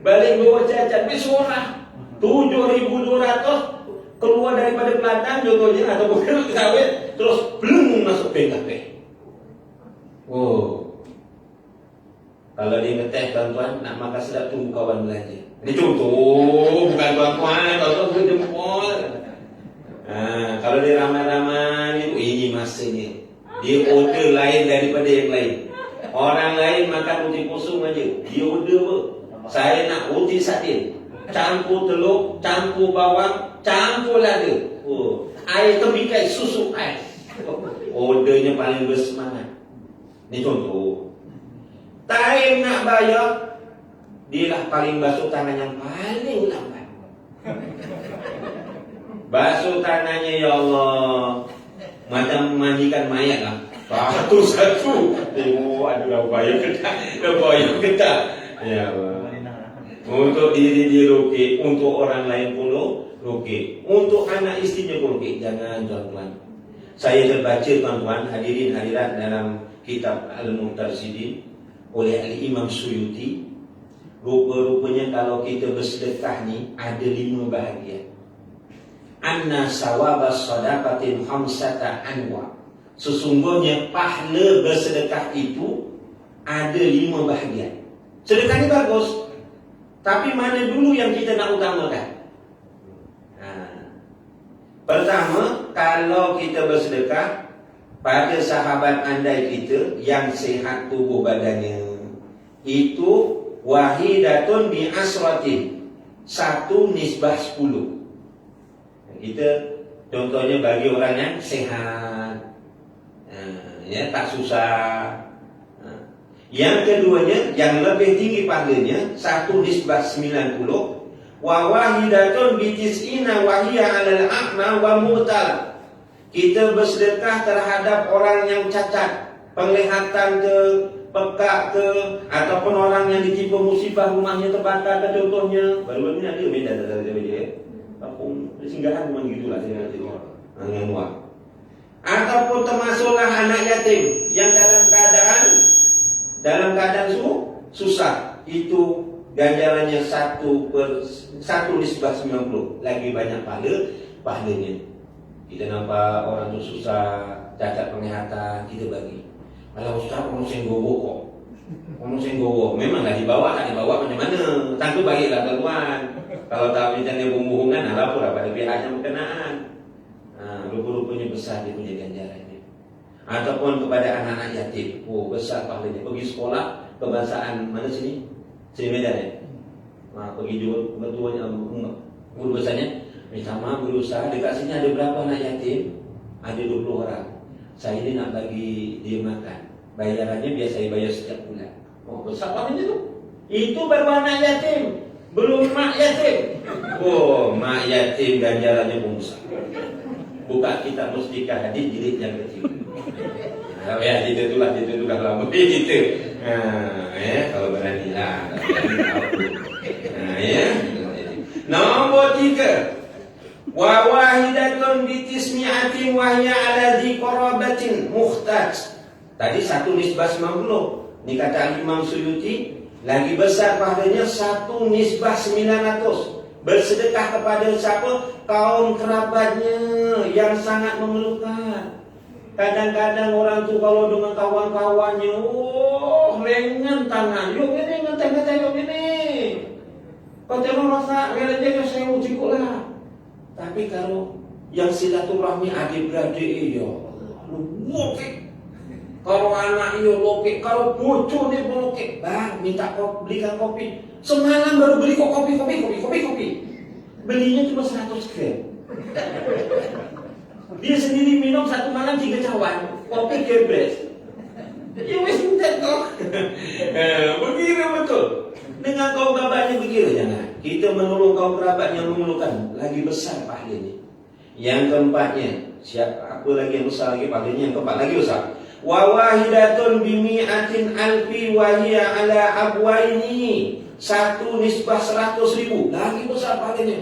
Balik bawa cacat, bersorah 7,200 keluar daripada Kelantan contohnya atau bukan sawit, terus belum masuk PKP. Oh, kalau dia ngeteh tuan-tuan nak makan sedap tunggu kawan belanja. Ini contoh, bukan tuan-tuan, tuan-tuan boleh jempol. Kalau dia ramai-ramai ni, ini masanya. Dia order lain daripada yang lain. Orang lain makan roti kosong aja, dia order apa? Saya nak roti sardin, campur telur, campur bawang, campur lada. Oh, air tembikai, susu ais. Ordernya paling bersemangat. Ini contoh. Time nak bayar, dia lah paling basuh tangan yang paling lambat. Basuh tangannya ya Allah, macam mandikan mayat lah. Satu-satu. Tengok ada bayar ketak. Ya Allah. Untuk diri dia okey, untuk orang lain pun okey, untuk anak istrinya pun okey. Jangan tuan-tuan. Saya terbaca tuan-tuan, hadirin hadirat dalam kitab Al-Mu'tasidin oleh Al-Imam Suyuti. Rupa-rupanya kalau kita bersedekah ni ada 5 bahagian. anna sawabas sadaqatin khamsata anwa. Sesungguhnya pahala bersedekah itu ada 5 bahagian. Sedekah ini bagus, tapi mana dulu yang kita nak utamakan? Pertama, kalau kita bersedekah pada sahabat andai kita yang sihat tubuh badannya, itu wahidatun bi asratin, 1 nisbah 10. Kita contohnya bagi orang yang sehat, ya, tak susah. Yang keduanya yang lebih tinggi pahalanya 1 nisbah 90, wa wahidatun bi tis'ina wa hiya 'alal a'ma wa mubtal. Kita bersedekah terhadap orang yang cacat, penglihatan ke, pekak ke, ataupun orang yang ditimpa musibah rumahnya terbakar ke contohnya. Baru-baru ni ada beda dari dia. Kampung singgahan memang gitulah saya nanti. Dengan luar. Ataupun termasuklah anak yatim yang dalam keadaan susah, itu ganjarannya 1 nisbah 90, lagi banyak pahalanya. Kita nampak orang tu susah, cacat penglihatan, kita bagi. Kalau ustaz orang senggowo kok, orang senggowo memanglah dibawa, tak dibawa macam mana? Tentu baiklah tuan. Kalau tak macam ni bohongan, lapor pada pihak yang berkenaan. Rupa-rupanya besar dia punya ganjarannya. Ataupun kepada anak-anak yatim, besar pahalanya. Pergi sekolah kebangsaan mana sini? Sini Medan ya. Pergi juga bertuanya guru besarnya. Minta maaf guru besar, dekat sini ada berapa anak yatim? Ada 20 orang. Saya ini nak bagi dia makan. Bayarannya biasa saya bayar setiap bulan. Besar pahalanya tu. Itu baru anak yatim, belum mak yatim. Mak yatim ganjarannya pun besar. Buka kitab Mustika Hadis jilid yang ketiga. Ya, itu itulah lama kita. Kalau berani lah. Ya. Nombor 3. Wa wahidatun bi tismi'atin wa hiya 'ala dzi qarabatin muhtaj. Tadi 1 nisbah 90. Ini kata Imam Suyuti, lagi besar pahalanya 1 nisbah 900. Bersedekah kepada siapa? Kaum kerabatnya yang sangat memerlukan. Kadang-kadang orang tu kalau dengan kawan-kawannya, lengan tangan, yuk ini ngenteng-ngenteng, yuk ini. Kau jangan rasa relenya saya mau cikgu lah. Tapi kalau yang silaturahmi adik-beradik, ya Allah, lokek. Kalau anak iya lokek, kalau bocor dia pun lokek. Bang, minta belikan kopi. Semalam baru beli kok kopi. Belinya cuma 100 gram. Dia sendiri minum 1 malam 3 cawan, kopi gebres. Ya wis entek kok. Begitu betul. Dengan kaum kerabatnya begitu jangan. Kita menolong kaum kerabat yang memerlukan, lagi besar pahalanya. Yang keempatnya, apa lagi yang besar lagi pahalanya? Yang keempat lagi besar. Wa wahidatun bi mi'atin alfi wa hiya 'ala abwaini. 1 nisbah 100.000, lagi besar pahalanya.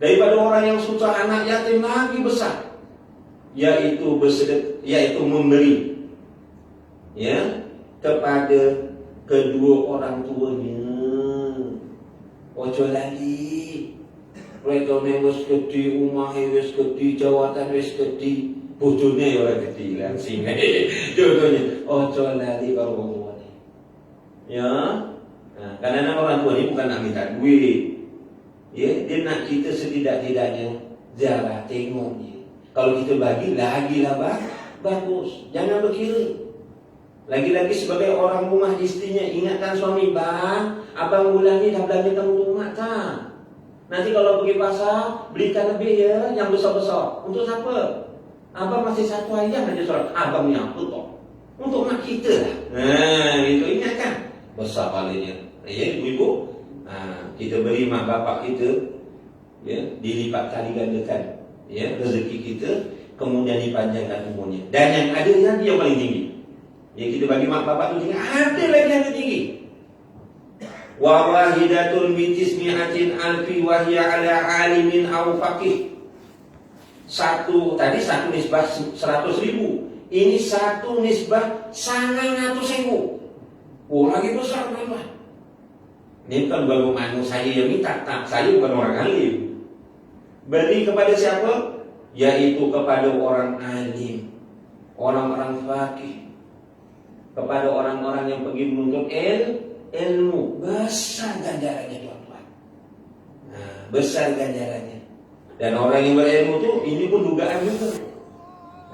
Daripada orang yang susah, anak yatim, lagi besar. Yaitu yaitu memberi, ya, kepada kedua orang tuanya. Ojo lagi retone wis gede, umahe wis gede, jawatan wis gede, bojone ya ora gede langsing. Contohnya, ojo lali karo wong tuane. Ya. Nah, karena orang tua ini bukan nak minta duit. Ya, dia nak kita setidak-tidaknya ziarah, tengok dia. Kalau kita bagi, lagilah bagus. Jangan berkira. Lagi-lagi sebagai orang rumah istrinya, ingatkan suami, bang, abang bulan ni dah belanja kamu rumah tak? Nanti kalau pergi pasar, belikan lebih ya, yang besar-besar. Untuk siapa? Abang masih 1 ayam aja solat. Abang ni apa toh? Untuk mak kita lah. Itu ingatkan. Besar pahalanya. Ya, ibu-ibu, kita beri mak bapak kita, ya, dilipat kali gandakan, ya, rezeki kita, kemudian dipanjangkan umurnya. Dan yang ada nanti yang paling tinggi. Ya, kita bagi mak bapak tu tinggi, ada lagi yang tinggi. Wa wahidatun bi tismi'atin alfi wa hiya 'ala 'alimin aw faqih. Tadi 1 nisbah 100.000. Ini 1 nisbah 900.000. Lagi besar berapa? Ini bukan baru saya yang minta, tak, saya bukan orang alim. Beri kepada siapa? Yaitu kepada orang alim, orang-orang fakih, kepada orang-orang yang pergi menuntut ilmu. Besar ganjarannya tuan-tuan. Nah, besar ganjarannya. Dan orang yang berilmu tu, ini pun dugaan juga.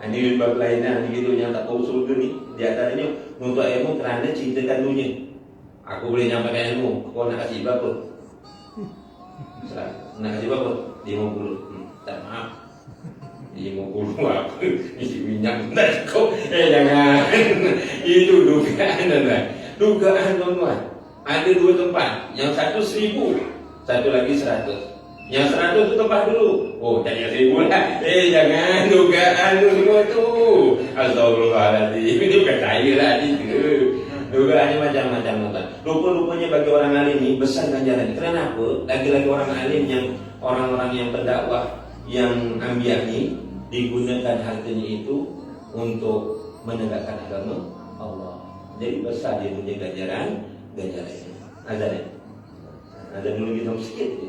Ini bab lainnya, gitu yang tak tahu surga ni. Di antaranya menuntut ilmu kerana cintakan dunia. Aku boleh nyampaikan ilmu, kau nak kasih berapa? Nak kasih berapa? 50. Tak maaf. 50 apa? Isi minyak nak kau. Jangan. Itu dugaan tuan-tuan. Dugaan tuan-tuan. Ada dua tempat. Yang satu 1000, satu lagi 100. Yang 100 tu tempat dulu. Oh, jadi 1000 lah. Jangan dugaan tu semua tu. Astagfirullahaladzim. Ini bukan saya lah juga. Dugaannya macam-macam tuan. Rupa-rupanya bagi orang alim ni besar ganjaran. Kenapa? Lagi-lagi orang alim yang orang-orang yang pendakwah yang ambiak ni digunakan hartanya itu untuk menegakkan agama Allah. Jadi besar dia punya ganjarannya. Azan ya? Azan dulu kita sikit je.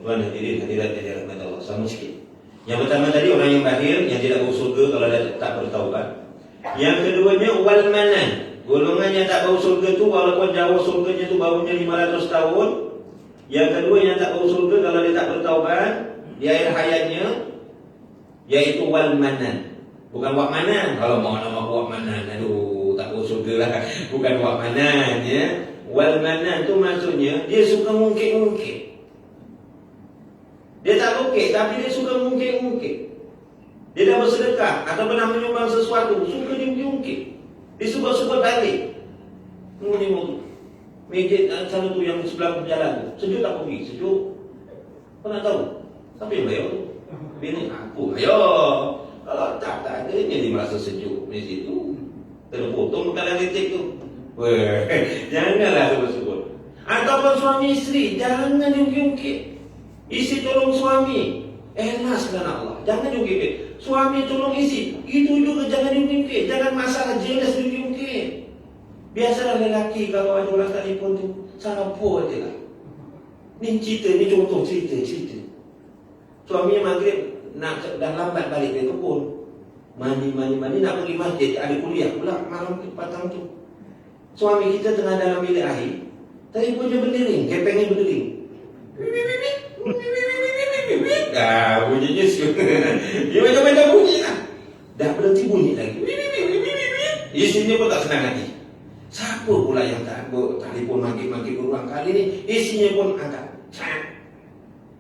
Tuan hadirin hadirat yang dirahmati Allah, sama sikit. Yang pertama tadi orang yang bakhil, yang tidak bau surga kalau dia tak bertaubat. Yang keduanya wal manan, golongan yang tak bau surga tu walaupun jauh surganya tu baunya 500 tahun. Yang kedua yang tak bau surga kalau dia tak bertaubat di akhir hayatnya, yaitu wal manan. Bukan wak manan. Kalau mau nama wak manan, aduh tak bau surga lah. Bukan wak manan ya. Wal manan tu maksudnya dia suka mungkit-mungkit. Dia tak mungkit, tapi dia suka mungkit-mungkit. Dia dah bersedekah atau pernah menyumbang sesuatu, suka dia mungkit. Dia suka-suka balik. Tunggu. Masjid sana tu yang sebelah jalan tu, sejuk tak pergi? Sejuk. Kau nak tahu? Siapa yang bayar tu? Bini aku. Ayo. Kalau tak ada, jadi merasa sejuk masjid tu. Kena potong bekalan elektrik tu. Weh, janganlah sebut-sebut. Ataupun suami isteri, jangan diungkit-ungkit. Isteri tolong suami, ikhlas kerana Allah. Jangan diungkit. Suami tolong isteri, itu juga jangan diungkit. Jangan masalah jelas diungkit. Biasalah lelaki kalau ada orang telefon tu, sana puas je lah. Ni cerita, ni contoh cerita. Suaminya maghrib nak dah lambat balik dari kebun. Mandi nak pergi masjid, ada kuliah pula malam petang tu. Suami kita tengah dalam bilik air, telefon je berdering, kepengnya berdering. Bunyinya dia macam-macam bunyi lah. Dah berhenti bunyi lagi. Isinya pun tak senang hati. Siapa pula yang tak telefon maki-maki berulang kali ni? Isinya pun angkat.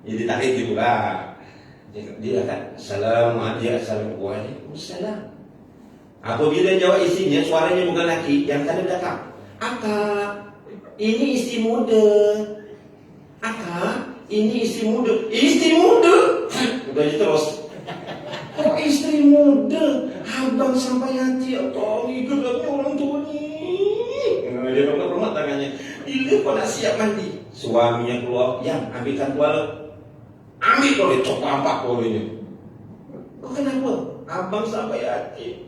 Jadi tarik dia pula. Dia akan Assalamualaikum. Waalaikumsalam. Apabila jawab isinya, suaranya bukan laki, yang tadi datang. Akak, ini istri muda. Akak, ini istri muda. Istri muda? Udah je terus. Kok istri muda? Abang sampai hati. Tolong ikutlah orang tua ni. Dia remat tangannya. Bila kau nak siap mandi? Suaminya keluar. Yang ambilkan tuala. Ambil kau dia copot ampak kau dia. Kau kenapa? Abang sampai hati.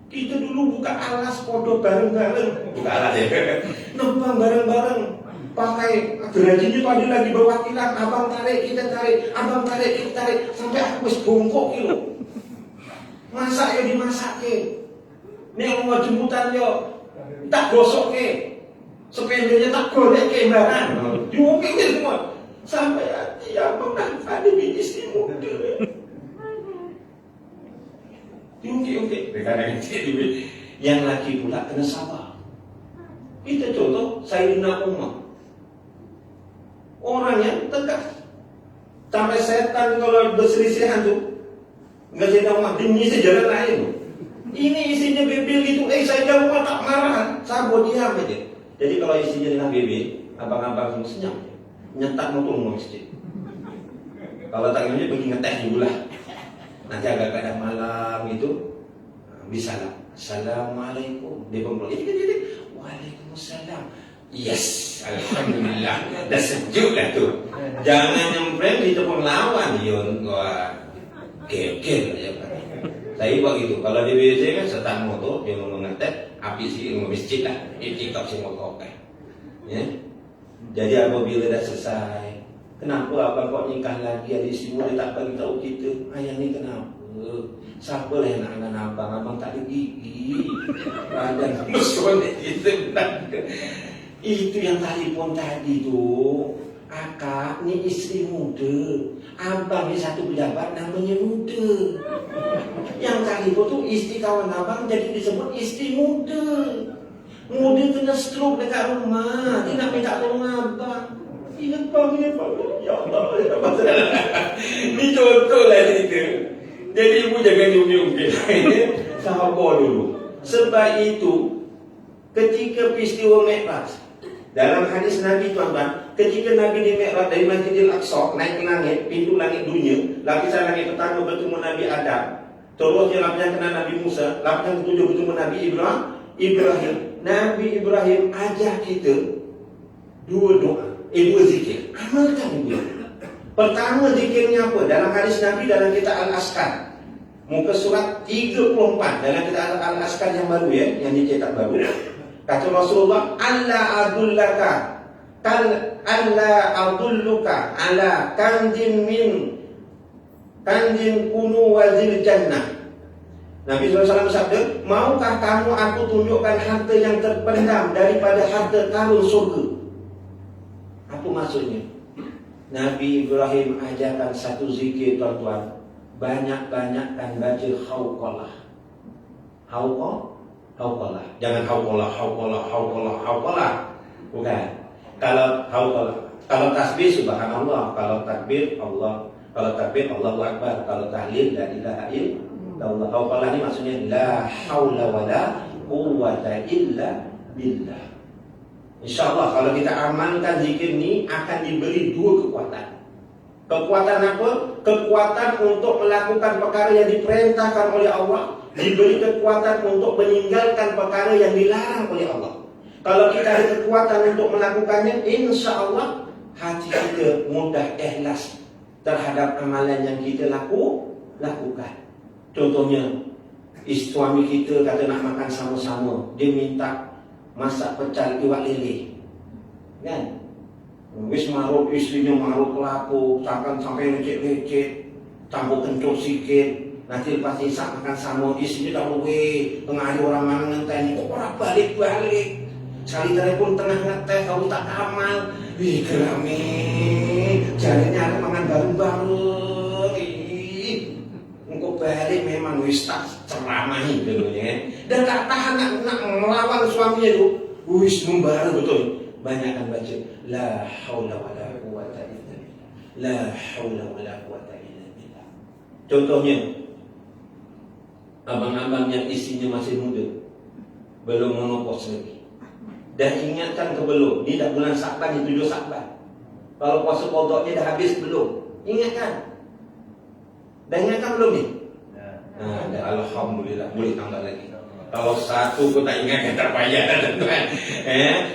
Kita dulu buka alas podo bareng-bareng. Buka alas ya. Nempang bareng-bareng. Pakai gerajinya tu ada lagi berwakilan. Abang tarik, kita tarik. Abang tarik, kita tarik. Sampai aku wis bongkok kilo. Masak ya dimasak ke. Ni mau jemputan yo. Tak gosok ke. Sependanya tak golek ke barang. Diungkit ke semua. Sampai hati abang dah ada bini istri muda. Diungkit-ungkit. Yang laki pula kena sabar. Kita contoh Sayyidina Umar. Orang yang tegas. Sampai setan kalau berselisihan tu, enggak jadi Umar, demi sejarah lain. Ini isinya bebel gitu, Sayyidina Umar tak marah, sabar diam aja. Jadi kalau isinya dengan bebel, abang-abang semua senyap. Nyetak motor mau masjid. Kalau tak ingatnya pergi ngeteh dulu lah. Nanti agak kadang malam itu bisa lah. Assalamualaikum. Dia pun Waalaikumsalam. Yes, alhamdulillah. Dah sejuk lah tu. Jangan nyempreng kita pun lawan Yun. Wah, kel aja. Saya buat gitu. Kalau dia biasa kan setan motor, dia mau ngeteh, api sih mau masjid lah. Ini tak semua kau kan. Ya. Jadi apabila dah selesai, kenapa abang kok nikah lagi? Ada istri muda tak bagi tahu kita. Ayah ni kenapa? Siapa lah yang nak dengan abang? Abang tak ada gigi. Badan musuh itu. Itu yang telefon tadi tu. Akak ni istri muda. Abang ni satu pejabat namanya muda. Yang telefon tu istri kawan abang jadi disebut istri muda. Muda kena stroke dekat rumah. Dia nak minta tolong abang. Ya bang. Ya Allah. Ni contoh lah cerita. Jadi ibu jangan diungkit-ungkit. Sabar dulu. Sebab itu, ketika peristiwa Mi'raj, dalam hadis Nabi tuan-tuan, ketika Nabi di Mi'raj dari Masjidil Aqsa naik ke langit, pintu langit dunia, lapisan langit pertama bertemu Nabi Adam. Terus dia lapisan kena Nabi Musa, lapisan ketujuh bertemu Nabi Ibrahim. Nabi Ibrahim ajar kita dua zikir. Amalkan dulu. Pertama zikirnya apa? Dalam hadis Nabi dalam kitab Al-Askar, muka surat 34 dalam kitab Al-Askar yang baru ya, yang dicetak baru. Kata Rasulullah, alla adulluka ala kanzin kunu wazil jannah. Nabi SAW bersabda, maukah kamu aku tunjukkan harta yang terpendam daripada harta karun surga? Apa maksudnya? Nabi Ibrahim ajarkan satu zikir tuan-tuan. Banyak-banyakkan baca hauqalah. Hauqalah. Jangan hauqalah. Bukan. Kalau hauqalah. Kalau tasbih subhanallah. Kalau takbir Allah. Kalau takbir Allahu Akbar. Kalau tahlil la ilaha illallah. Hauqalah ni maksudnya la haula wala quwwata illa billah. InsyaAllah kalau kita amalkan zikir ni akan diberi dua kekuatan. Kekuatan apa? Kekuatan untuk melakukan perkara yang diperintahkan oleh Allah. Diberi kekuatan untuk meninggalkan perkara yang dilarang oleh Allah. Kalau kita ada kekuatan untuk melakukannya, insyaAllah hati kita mudah ikhlas terhadap amalan yang kita lakukan. Contohnya, suami kita kata nak makan sama-sama. Dia minta masak pecel iwak lele. Kan? Wis marut istrinya marut laku, sampai lecet-lecet, campur kencur sikit. Nanti lepas isak makan sama istrinya tak luwe, tengah hari orang mana ngenteni, kok orang balik-balik. Sekali telepon tengah ngetes, kau tak amal. Wih kerami, jadinya ada makan bareng-bareng. Engkau balik memang wis tak ceramahi dulunya. Dan tak tahan nak melawan suaminya itu. Wis membara betul. Banyak kan baca la haula wala quwata illa billah. La haula wala quwata illa billah. Contohnya abang-abang yang isinya masih muda, belum menopos lagi. Dah ingatkan ke belum? Ni dah bulan Sa'ban, ni 7 Sa'ban. Kalau puasa qadha dah habis belum? Ingatkan. Dah ingatkan belum ni? Dah alhamdulillah, boleh tambah lagi. Kalau satu pun tak ingat, tak payah tuan.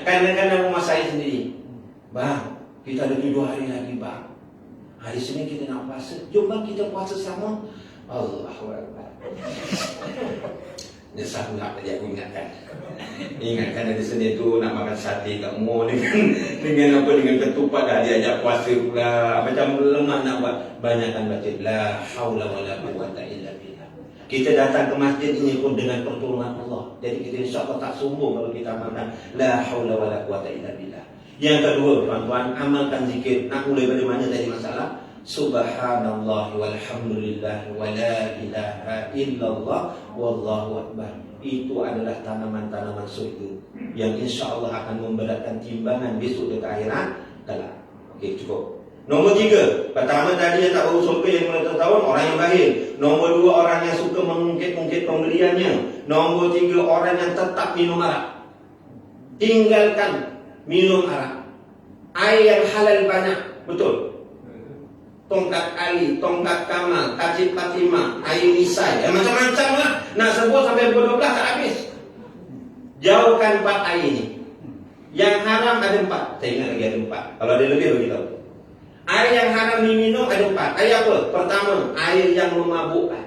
Kadang-kadang rumah saya sendiri, bang, kita ada 7 hari lagi bang. Hari Senin kita nak puasa, jom bang kita puasa sama. Allahu Akbar. Nyesah pula tadi aku ingatkan. Ingatkan hari Senin tu nak makan sate kat mall dengan ketupat dah diajak puasa pula. Macam lemah nak buat. Banyakkan baca la haula wala quwata illa billah. Kita datang ke masjid ini pun dengan pertolongan Allah. Jadi kita insya-Allah tak sombong kalau kita amalkan la haula wala quwata illa billah. Yang kedua, tuan-tuan, amalkan zikir. Nak mulai dari mana tadi masalah? Subhanallah walhamdulillah wa la ilaha illallah wallahu akbar. Itu adalah tanaman-tanaman surga yang insya-Allah akan memberatkan timbangan besok di akhirat kelak. Okey, cukup. Nombor 3, pertama tadi yang tak baru surga yang mulai tahun orang yang bahil. Nombor 2, orang yang suka mengungkit-ungkit pembeliannya. Nombor 3, orang yang tetap minum arak. Tinggalkan minum arak. Air yang halal banyak, betul. Tongkat Ali, tongkat Kamal, kacip Fatimah, air nisai, macam-macam lah. Nak sebut sampai pukul 12 tak habis. Jauhkan 4 air ini. Yang haram ada 4. Saya ingat lagi ada 4. Kalau ada lebih bagi tahu. Air yang haram diminum ada 4. Air apa? Pertama, air yang memabukkan.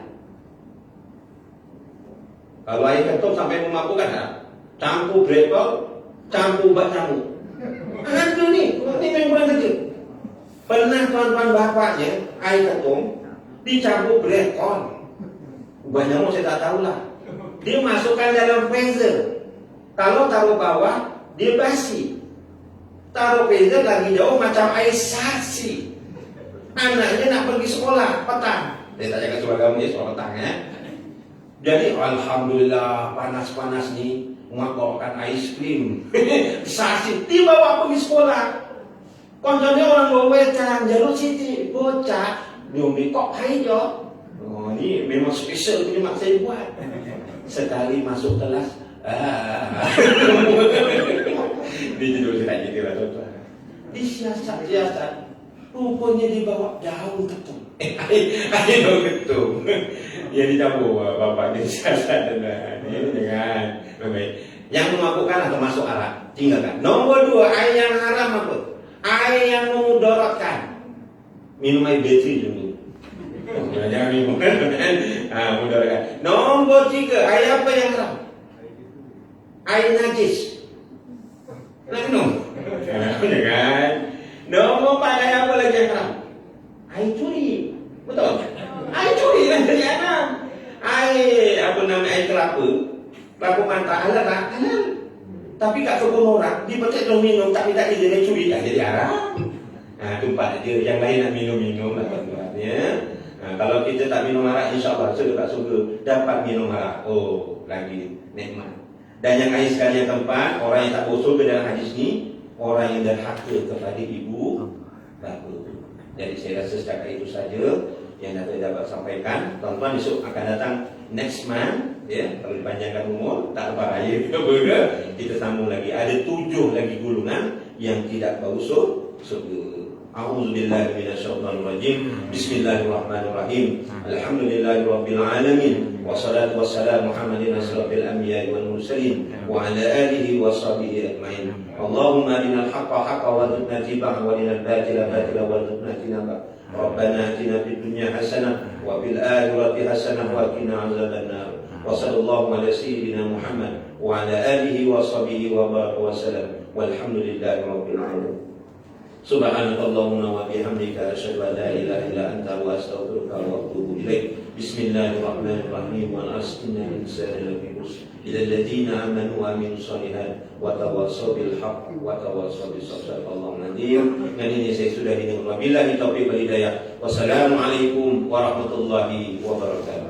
Kalau air ketum sampai memabukkan tak? Campur brepol, campur ubat nyamuk. Ada ni memang kurang kerja. Pernah tuan-tuan bapaknya air ketum dicampur brepol. Ubat nyamuk saya tak tahulah. Dia masukkan dalam freezer. Kalau taruh bawah, dia basi. Taruh freezer lagi jauh macam air sasi. Anaknya nak pergi sekolah petang. Saya tak cakap seragam ni sekolah petang ya. Jadi alhamdulillah panas-panas ni mak bawakan ais krim. Sasi dibawa pergi sekolah. Konconnya orang wewetan jalur siti bocah nyumi kok hijau. Oh ni memang spesial punya mak saya buat. Sekali masuk kelas dia jadi tak gitu lah tuan-tuan. Disiasat-siasat. Rupanya dibawa daun ketum. Air daun ketum. Yang dicampur bapak dia siasat dan jangan. Baik. Yang memabukkan atau masuk arak tinggalkan. Nombor 2, air yang haram apa? Air yang memudaratkan. Minum air bateri dulu. Jangan minum. Mudaratkan. Nombor 3, air apa yang haram? Air najis. Nak minum? Jangan. Nombor 4, air apa lagi yang haram? Air curi. Betul? Air curi kan jadi haram. Air apa nama air kelapa? Kelapa mantap halal tak? Halal. Tapi kat kebun orang dipetik dong minum tapi tak jadi curi dah jadi haram. Tempat dia yang lain nak minum-minum lah tuan-tuan ya. Kalau kita tak minum arak insya-Allah surga tak surga dapat minum arak. Oh, lagi nikmat. Dan yang lain sekali yang keempat, orang yang tak bersurga dalam hadis ni, orang yang derhaka kepada ibu bapa. Jadi saya rasa setakat itu saja yang dapat sampaikan. Tuan-tuan besok akan datang next month ya, kalau dipanjangkan umur tak lepas raya ke apa, kita sambung lagi. Ada 7 lagi golongan yang tidak bau surga. A'udzubillahi minasyaitonirrajim. Bismillahirrahmanirrahim. Alhamdulillahirabbil alamin. Wassalatu wassalamu Muhammadin asyrafil anbiya'i wal mursalin wa ala alihi wa sahbihi ajmain. Allahumma arinal haqqa haqqan warzuqna ittiba'ahu wa arinal batila batilan warzuqna ijtinabah. Rabbana atina fid dunya hasanah wa fil akhirati hasanah wa qina azabannar. Wa sallallahu ala sayyidina Muhammad wa ala alihi wa sahbihi wa baraka wa salam. Walhamdulillahi rabbil alamin. Subhanakallahumma wa bihamdika asyhadu an la ilaha illa anta wa astaghfiruka wa atubu ilaik. Bismillahirrahmanirrahim. Wa asqina insana lafi khusr ila alladziina amanu wa amilus shalihat wa tawassaw bil haqq wa tawassaw bis sabr. Allahumma nadir. Dan ini saya sudah dengan wabillahi taufiq wal hidayah. Wassalamualaikum warahmatullahi wabarakatuh.